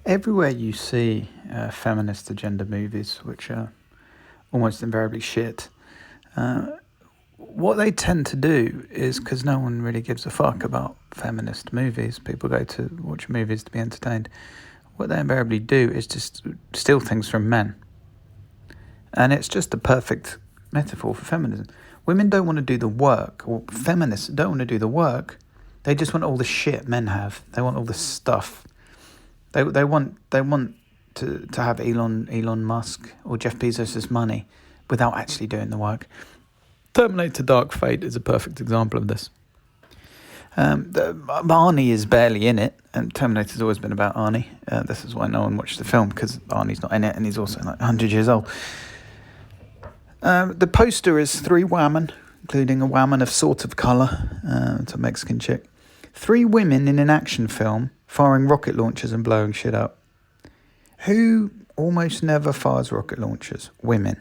Everywhere you see feminist agenda movies, which are almost invariably shit, what they tend to do is, because no one really gives a fuck about feminist movies, people go to watch movies to be entertained, what they invariably do is just steal things from men. And it's just a perfect metaphor for feminism. Women don't want to do the work, or feminists don't want to do the work. They just want all the shit men have. They want all the stuff. They want to have Elon Musk or Jeff Bezos' money without actually doing the work. Terminator Dark Fate is a perfect example of this. Arnie is barely in it, and Terminator's always been about Arnie. This is why no one watched the film, because Arnie's not in it, and he's also like 100 years old. The poster is 3 women, including a woman of sort of colour. It's a Mexican chick. 3 women in an action film firing rocket launchers and blowing shit up. Who almost never fires rocket launchers? Women.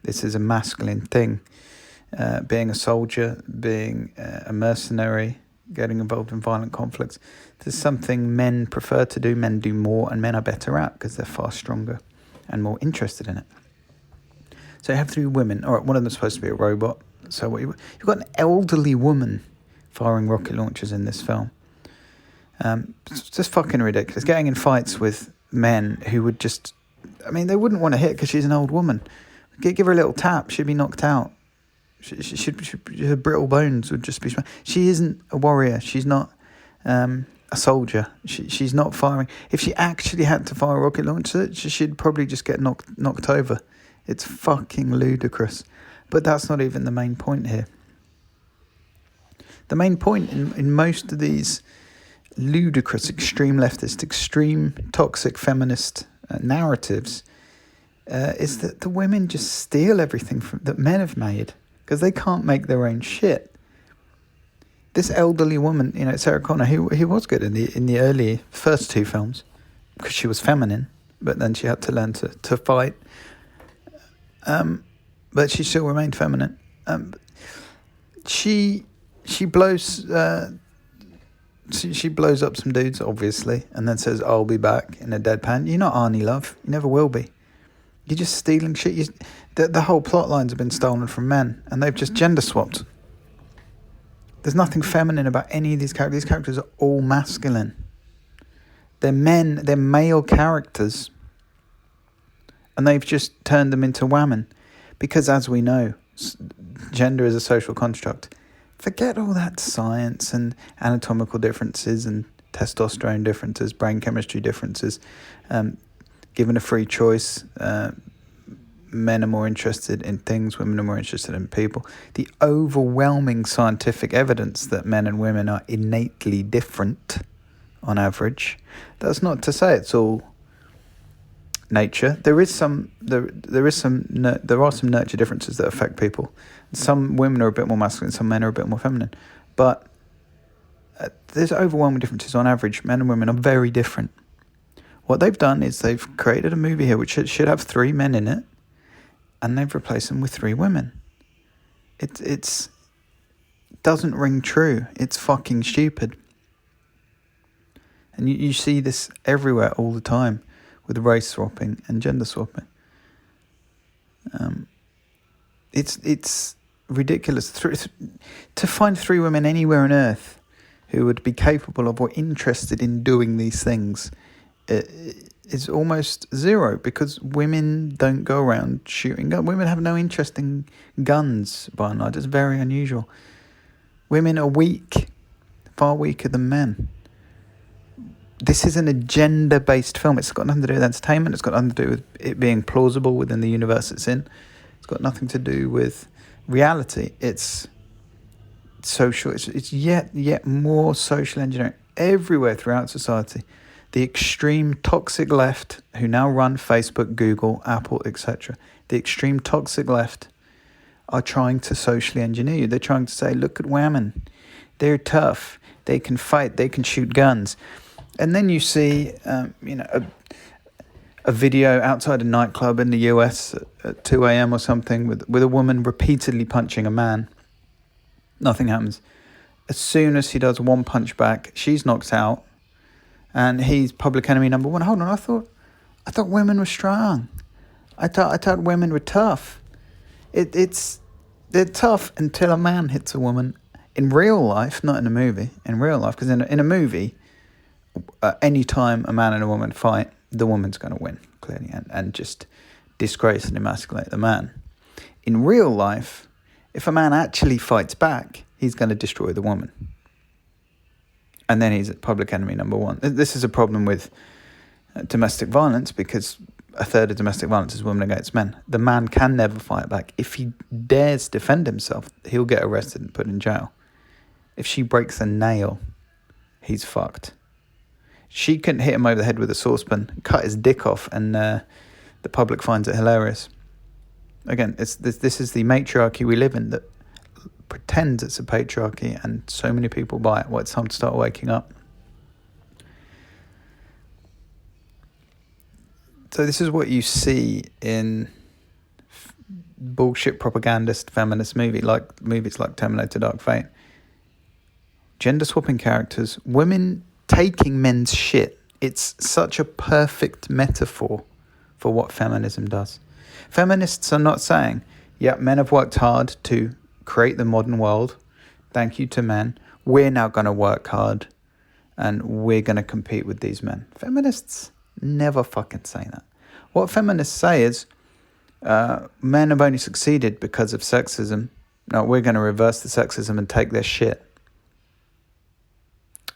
This is a masculine thing. Being a soldier, being a mercenary, getting involved in violent conflicts. This is something men prefer to do. Men do more, and men are better at because they're far stronger and more interested in it. So you have 3 women. All right, one of them is supposed to be a robot. So what you've got an elderly woman firing rocket launchers in this film. It's just fucking ridiculous. Getting in fights with men who would just... I mean, they wouldn't want to hit because she's an old woman. Give her a little tap, she'd be knocked out. Her brittle bones would just be... She isn't a warrior. She's not a soldier. She's not firing. If she actually had to fire a rocket launcher, she'd probably just get knocked over. It's fucking ludicrous. But that's not even the main point here. The main point in most of these ludicrous, extreme leftist, extreme toxic feminist narratives is that the women just steal everything that men have made because they can't make their own shit. This elderly woman, Sarah Connor, who was good in the early first 2 films because she was feminine, but then she had to learn to fight. But she still remained feminine. She blows she blows up some dudes, obviously, and then says, "I'll be back," in a deadpan. You're not Arnie, love. You never will be. You're just stealing shit. The whole plot lines have been stolen from men, and they've just gender swapped. There's nothing feminine about any of these characters. These characters are all masculine. They're men. They're male characters. And they've just turned them into women. Because as we know, gender is a social construct. Forget all that science and anatomical differences and testosterone differences, brain chemistry differences. Given a free choice, men are more interested in things, women are more interested in people. The overwhelming scientific evidence that men and women are innately different on average. That's not to say it's all nature. There are some nurture differences that affect people. Some women are a bit more masculine, some men are a bit more feminine. But there's overwhelming differences on average. Men and women are very different. What they've done is they've created a movie here which should have 3 men in it, and they've replaced them with 3 women. It's doesn't ring true. It's fucking stupid. And you see this everywhere all the time with race swapping and gender swapping. It's ridiculous to find 3 women anywhere on earth who would be capable of or interested in doing these things. Is almost zero, because women don't go around shooting guns. Women have no interest in guns, by and large. It's very unusual. Women are weak, far weaker than men. This isn't a gender-based film. It's got nothing to do with entertainment. It's got nothing to do with it being plausible within the universe it's in. It's got nothing to do with reality. It's social. It's yet more social engineering everywhere throughout society. The extreme toxic left, who now run Facebook, Google, Apple, etc. The extreme toxic left are trying to socially engineer you. They're trying to say, look at women. They're tough. They can fight. They can shoot guns. And then you see, a video outside a nightclub in the US at 2 a.m. or something with a woman repeatedly punching a man. Nothing happens. As soon as he does one punch back, she's knocked out. and he's public enemy number one. Hold on, I thought women were strong. I thought women were tough. They're tough until a man hits a woman in real life, not in a movie. In real life, because in a movie, any time a man and a woman fight, the woman's going to win clearly, and just disgrace and emasculate the man. In real life, if a man actually fights back, he's going to destroy the woman. And then he's public enemy number one. This is a problem with domestic violence, because a third of domestic violence is women against men. The man can never fight back. If he dares defend himself, he'll get arrested and put in jail. If she breaks a nail, he's fucked. She couldn't hit him over the head with a saucepan, cut his dick off, and the public finds it hilarious. Again, this is the matriarchy we live in that pretends it's a patriarchy, and so many people buy it. Well, it's time to start waking up. So this is what you see in bullshit propagandist feminist movies like Terminator Dark Fate. Gender swapping characters, women taking men's shit. It's such a perfect metaphor for what feminism does. Feminists are not saying, yeah, men have worked hard to create the modern world. Thank you to men. We're now going to work hard and we're going to compete with these men. Feminists never fucking say that. What feminists say is, men have only succeeded because of sexism. No, we're going to reverse the sexism and take their shit.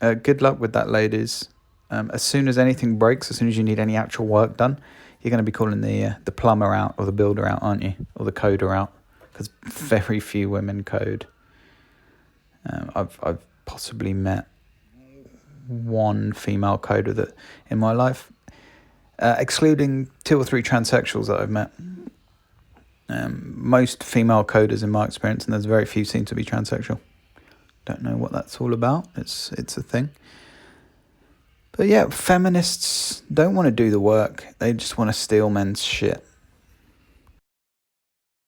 Good luck with that, ladies. As soon as anything breaks, as soon as you need any actual work done, you're going to be calling the plumber out or the builder out, aren't you? Or the coder out, because very few women code. I've possibly met one female coder that in my life, excluding 2 or 3 transsexuals that I've met. Most female coders in my experience, and there's very few, seem to be transsexual. Don't know what that's all about. It's a thing. But yeah, feminists don't want to do the work. They just want to steal men's shit.